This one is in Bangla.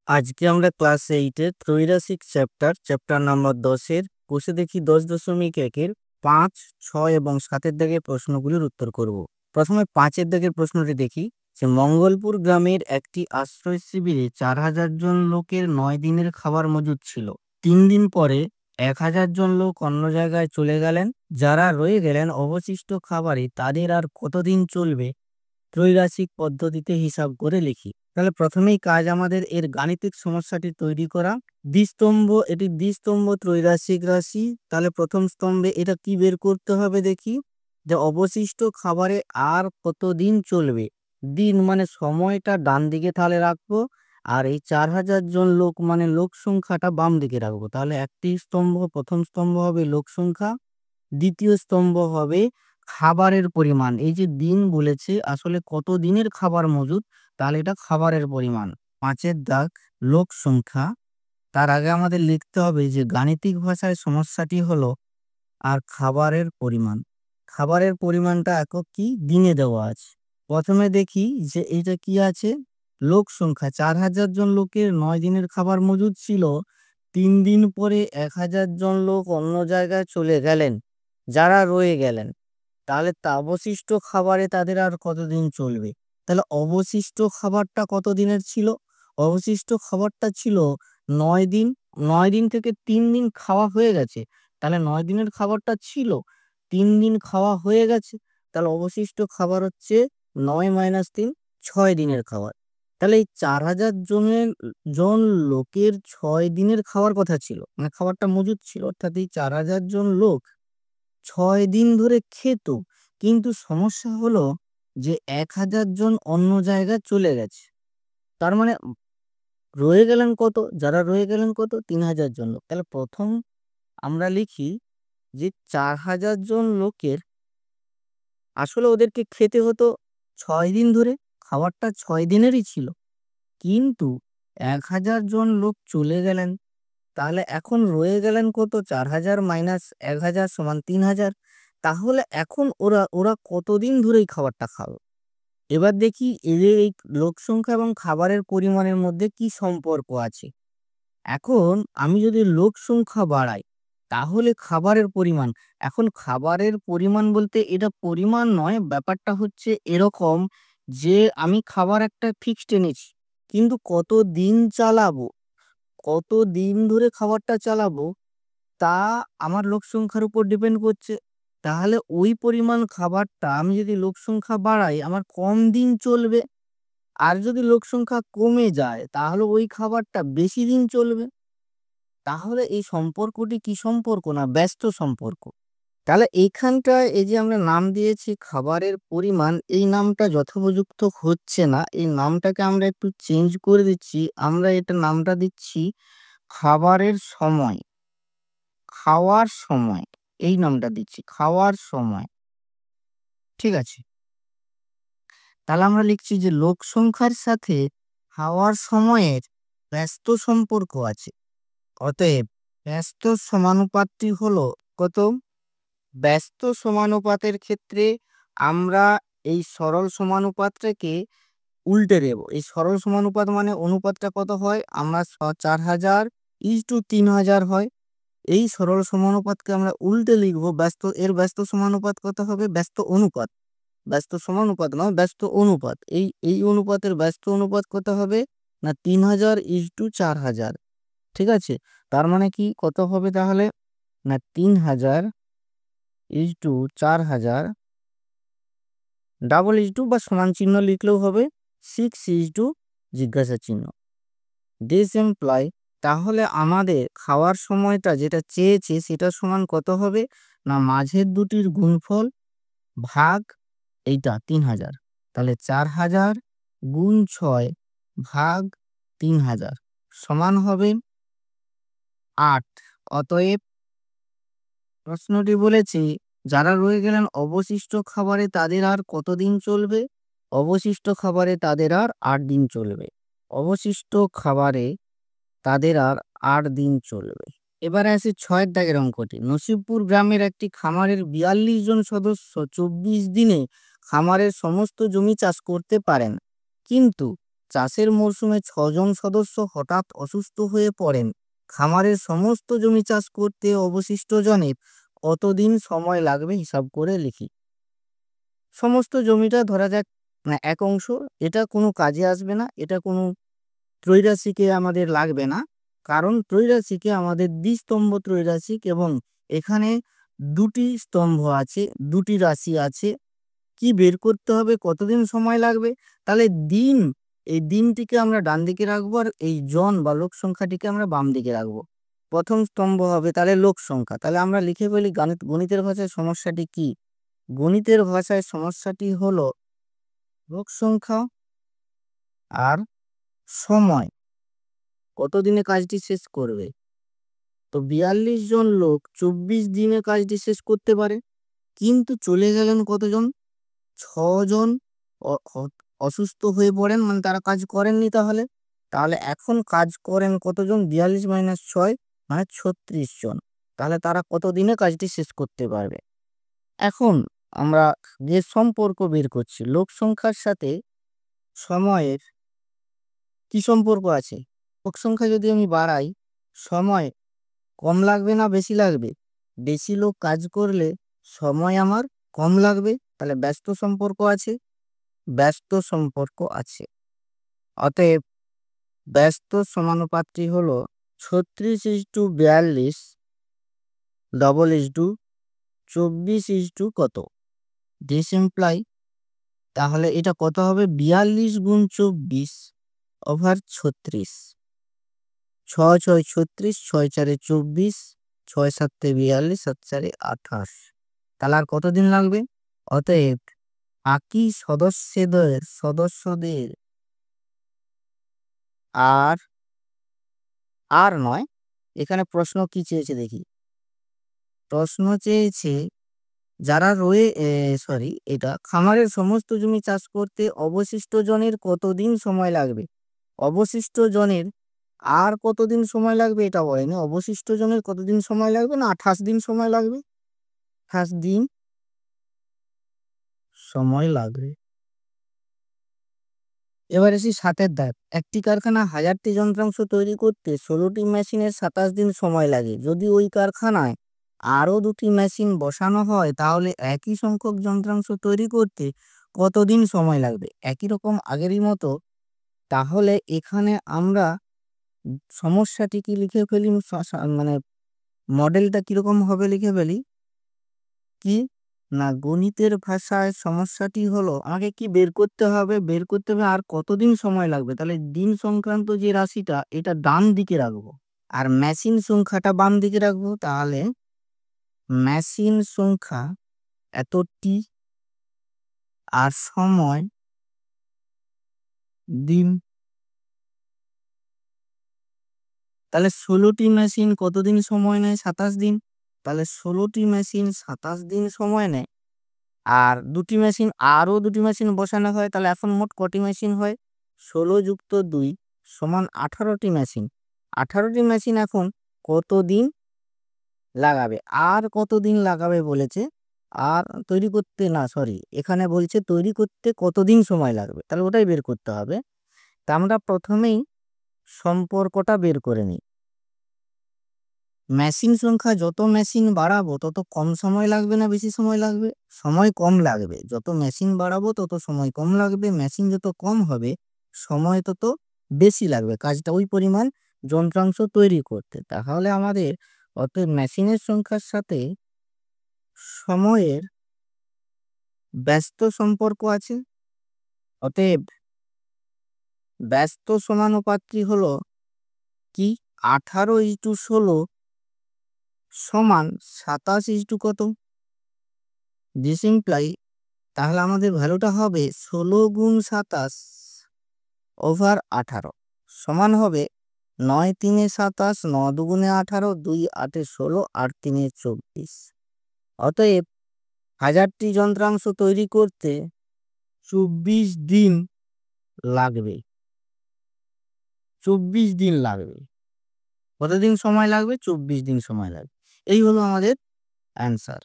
আজকে আমরা ক্লাস 8-এর ত্রৈরাশিক চ্যাপ্টার নাম্বার 10-এর কোষে দেখি 10.1-এর 5, 6 এবং 7-এর দাগের প্রশ্নগুলির উত্তর করব। প্রথমে 5-এর দাগের প্রশ্নটি দেখি যে মঙ্গলপুর গ্রামের একটি আশ্রয় শিবিরে 4,000 জন লোকের 9 দিনের খাবার মজুদ ছিল। 3 দিন পরে 1,000 জন লোক অন্য জায়গায় চলে গেলেন। যারা রয়ে গেলেন অবশিষ্ট খাবারে তাদের আর কতদিন চলবে ত্রৈরাশিক পদ্ধতিতে হিসাব করে লিখি। তাহলে প্রথমেই কাজ আমাদের এর গাণিতিক সমস্যাটি তৈরি করা। দ্বিস্তম্ভ, এটি দ্বিস্তম্ভ ত্রৈরাশিক রাশি। তাহলে প্রথম স্তম্ভে এটা কি বের করতে হবে দেখি, যে অবশিষ্ট খাবারে আর কতদিন চলবে। দিন মানে সময়টা ডান দিকে তাহলে রাখবো, আর এই 4,000 জন লোক মানে লোক সংখ্যাটা বাম দিকে রাখবো। তাহলে একটি স্তম্ভ, প্রথম স্তম্ভ হবে লোক সংখ্যা, দ্বিতীয় স্তম্ভ হবে খাবারের পরিমাণ। এই যে দিন বলেছে, আসলে কত দিনের খাবার মজুদ, তাহলে এটা খাবারের পরিমাণ। 5-এর দাগ লোক সংখ্যা। তার আগে আমাদের লিখতে হবে যে গাণিতিক ভাষায় সমস্যাটি হলো আর খাবারের পরিমাণ। খাবারের পরিমাণটা একক কি, দিনে দেওয়া আছে। প্রথমে দেখি যে এটা কি আছে, লোক সংখ্যা 4,000 জন লোকের 9 দিনের খাবার মজুদ ছিল। 3 দিন পরে 1,000 জন লোক অন্য জায়গায় চলে গেলেন। যারা রয়ে গেলেন, তাহলে তা অবশিষ্ট খাবারে তাদের আর কতদিন চলবে। তাহলে অবশিষ্ট খাবারটা কত দিনের ছিল, অবশিষ্ট খাবারটা ছিল 9 দিন। 9 দিন থেকে 3 দিন খাওয়া হয়ে গেছে, তাহলে 9 দিনের খাবারটা ছিল, 3 দিন খাওয়া হয়ে গেছে, তাহলে অবশিষ্ট খাবার হচ্ছে 9 - 3, 6 দিনের খাবার। তাহলে এই 4,000 জন লোকের 6 দিনের খাওয়ার কথা ছিল, মানে খাবারটা মজুদ ছিল, অর্থাৎ এই 4,000 জন লোক 6 দিন ধরে খেত। কিন্তু সমস্যা হলো যে 1,000 জন অন্য জায়গায় চলে গেছে। তার মানে রয়ে গেলেন কত, যারা রয়ে গেলেন কত, 3,000 জন লোক। তাহলে প্রথম আমরা লিখি যে 4,000 জন লোকের আসলে ওদেরকে খেতে হতো 6 দিন ধরে, খাবারটা 6 দিনেরই ছিল, কিন্তু 1,000 জন লোক চলে গেলেন। তাহলে এখন রয়ে গেলেন কত, 4,000 - 1,000 = 3,000। তাহলে এখন ওরা ওরা কতদিন ধরে এই খাবারটা খাবে। এবার দেখি এদের এই লোক সংখ্যা এবং খাবারের পরিমাণের মধ্যে কি সম্পর্ক আছে। এখন আমি যদি লোক সংখ্যা বাড়াই, তাহলে খাবারের পরিমাণ, এখন খাবারের পরিমাণ বলতে এটা পরিমাণ নয়, ব্যাপারটা হচ্ছে এরকম যে আমি খাবার একটা ফিক্সড এনেছি, কিন্তু কত দিন চালাবো, কত দিন ধরে খাবারটা চালাবো তা আমার লোক সংখ্যার উপর ডিপেন্ড করছে। তাহলে ওই পরিমাণ খাবারটা আমি যদি লোক সংখ্যা বাড়াই আমার কম দিন চলবে, আর যদি লোক সংখ্যা কমে যায় তাহলে ওই খাবারটা বেশি দিন চলবে। তাহলে এই সম্পর্কটি কি সম্পর্ক, না ব্যস্ত সম্পর্ক। তাহলে এইখানটায় এই যে আমরা নাম দিয়েছি খাবারের পরিমাণ, এই নামটা যথোপযুক্ত হচ্ছে না, এই নামটাকে আমরা একটু চেঞ্জ করে দিচ্ছি। আমরা এটা নামটা দিচ্ছি খাবারের সময়, খাওয়ার সময়, এই নামটা দিচ্ছি খাওয়ার সময়। ঠিক আছে, তাহলে আমরা লিখছি যে লোক সংখ্যার সাথে খাওয়ার সময়ের ব্যস্ত সম্পর্ক আছে। অতএব ব্যস্ত সমানুপাতটি হলো কত, ব্যস্ত সমানুপাতের ক্ষেত্রে আমরা এই সরল সমানুপাতটাকে উল্টে দেব। এই সরল সমানুপাত মানে অনুপাতটা কত হয়, আমরা 4,000:3,000 হয়। এই সরল সমানুপাতকে আমরা উল্টে লিখবো, ব্যস্ত সমানুপাত কত হবে, ব্যস্ত অনুপাত, ব্যস্ত সমানুপাত নয়, ব্যস্ত অনুপাত। এই অনুপাতের ব্যস্ত অনুপাত কত হবে, না 3,000:4,000। ঠিক আছে, তার মানে কি কত হবে তাহলে, না 3,000:4,000, ডাবল ইজ টু বা সমান চিহ্ন লিখলেও হবে, 6 জিজ্ঞাসা চিহ্ন। দিস এমপ্লয়, তাহলে আমাদের খাওয়ার সময়টা যেটা চেয়েছে সেটা সমান কত হবে, না মাঝের দুটির গুণফল ভাগ এইটা 3,000। তাহলে 4,000 × 6 ভাগ 3,000 সমান হবে 8। অতএব প্রশ্নটি বলেছে যারা রয়ে গেলেন অবশিষ্ট খাবারে তাদের আর কতদিন চলবে, অবশিষ্ট খাবারে তাদের আর 8 দিন চলবে, অবশিষ্ট খাবারে তাদের আর 8 দিন চলবে। এবারে আসি 6-এর দাগের অঙ্কটি। নসিবপুর গ্রামের একটি খামারের 42 জন সদস্য 24 দিনে খামারের সমস্ত জমি চাষ করতে পারেন, কিন্তু চাষের মরশুমে 6 জন সদস্য হঠাৎ অসুস্থ হয়ে পড়েন, খামারের সমস্ত জমি চাষ করতে অবশিষ্ট জনের কতদিন সময় লাগবে হিসাব করে লিখি। সমস্ত জমিটা ধরা যাক এক অংশ, এটা কোনো কাজে আসবে না, এটা কোনো ত্রৈরাশিকে আমাদের লাগবে না, কারণ ত্রৈরাশিকে আমাদের দ্বিস্তম্ভ ত্রৈরাশিক এবং এখানে দুটি স্তম্ভ আছে, দুটি রাশি আছে। কি বের করতে হবে, কতদিন সময় লাগবে? তাহলে দিন, এই দিনটিকে আমরা ডান দিকে রাখবো আর এই জন বা লোক সংখ্যাটিকে আমরা বাম দিকে রাখবো। প্রথম স্তম্ভ হবে তাহলে লোক সংখ্যা। তাহলে আমরা লিখে ফেলি গণিতের ভাষায় সমস্যাটি কি? গণিতের ভাষায় সমস্যাটি হলো লোক সংখ্যা আর সময়, কতদিনে কাজটি শেষ করবে। তো 42 জন লোক 24 দিনে কাজটি শেষ করতে পারে, কিন্তু চলে গেলেন কতজন? 6 জন অসুস্থ হয়ে পড়েন, মানে তারা কাজ করেননি। তাহলে তাহলে এখন কাজ করেন কতজন? 42 - 6 মানে 36 জন। তাহলে তারা কতদিনে কাজটি শেষ করতে পারবে? এখন আমরা যে সম্পর্ক বের করছি, লোক সংখ্যার সাথে সময়ের কি সম্পর্ক আছে? লোক সংখ্যা যদি আমি বাড়াই, সময় কম লাগবে না বেশি লাগবে? বেশি লোক কাজ করলে সময় আমার কম লাগবে, তাহলে ব্যস্ত সম্পর্ক আছে, ব্যস্ত সম্পর্ক আছে। অতএব ব্যস্ত সমানুপাতটি হলো 36:42 double is to 24 is to কত? দিস ইমপ্লাই, তাহলে এটা কত হবে? 42 গুণ 24 ওভার 36। 6 6 36, 6 4 24, 6 7 42, 7 4 28। তাহলে আর কতদিন লাগবে? অতএব বাকি সদস্যদের আর আর নয়, এখানে প্রশ্ন কি চেয়েছে দেখি। প্রশ্ন চেয়েছে যারা এটা খামারের সমস্ত জমি চাষ করতে অবশিষ্ট জনের কতদিন সময় লাগবে। অবশিষ্ট জনের আর কতদিন সময় লাগবে এটা বলেনি, অবশিষ্ট জনের কতদিন সময় লাগবে না 28 দিন সময় লাগবে, 28 দিন সময় লাগবে। এবার আসি 7 দাগ। একটি কারখানা 1000টি যন্ত্রাংশ তৈরি করতে 16টি মেশিনের 27 দিন সময় লাগে। যদি ওই কারখানায় আরও 2টি মেশিন বসানো হয় তাহলে একই সংখ্যক যন্ত্রাংশ তৈরি করতে কতদিন সময় লাগবে? একই রকম আগেরই মতো। তাহলে এখানে আমরা সমস্যাটি কি লিখে ফেলি, মানে মডেলটা কিরকম হবে লিখে ফেলি। কি না, গণিতের ভাষায় সমস্যাটি হলো আমাকে কি বের করতে হবে? বের করতে হবে আর কতদিন সময় লাগবে। তাহলে দিন সংক্রান্ত যে রাশিটা এটা ডান দিকে রাখবো আর মেশিন সংখ্যাটা বাম দিকে রাখবো। তাহলে মেশিন সংখ্যা এতটি আর সময় দিন। তাহলে 16টি মেশিন কতদিন সময় নেয়? 27 দিন। তাহলে 16টি মেশিন 27 দিন সময় নেয়। আর আরও দুটি মেশিন বসানো হয়, তাহলে এখন মোট কটি মেশিন হয়? 16 যুক্ত 2 সমান 18টি মেশিন। 18টি মেশিন এখন কতদিন লাগাবে? আর কতদিন লাগাবে বলেছে, আর তৈরি করতে না, সরি, এখানে বলছে তৈরি করতে কতদিন সময় লাগবে, তাহলে ওটাই বের করতে হবে। তা আমরা প্রথমেই সম্পর্কটা বের করে নিই। মেশিন সংখ্যা যত মেশিন বাড়াবো তত কম সময় লাগবে না বেশি সময় লাগবে? সময় কম লাগবে। যত মেশিন বাড়াবো তত সময় কম লাগবে, মেশিন যত কম হবে সময় তত বেশি লাগবে কাজটা ওই পরিমাণ যন্ত্রাংশ তৈরি করতে। তাহলে আমাদের অতএব মেশিনের সংখ্যার সাথে সময়ের ব্যস্ত সম্পর্ক আছে। অতএব ব্যস্ত সমানুপাতটি হলো কি? 18:16 সমান 27 কত? দিস ইমপ্লাই, তাহলে আমাদের ভ্যালুটা হবে 16 গুণ 27 ওভার 18 সমান হবে 9 3 27, 9 2 18, 2 8 16, 8 3 24। অতএব 1000টি যন্ত্রাংশ তৈরি করতে 24 দিন লাগবে। 24 দিন লাগবে। কতদিন সময় লাগবে? 24 দিন সময় লাগবে। এই হলো আমাদের অ্যান্সার।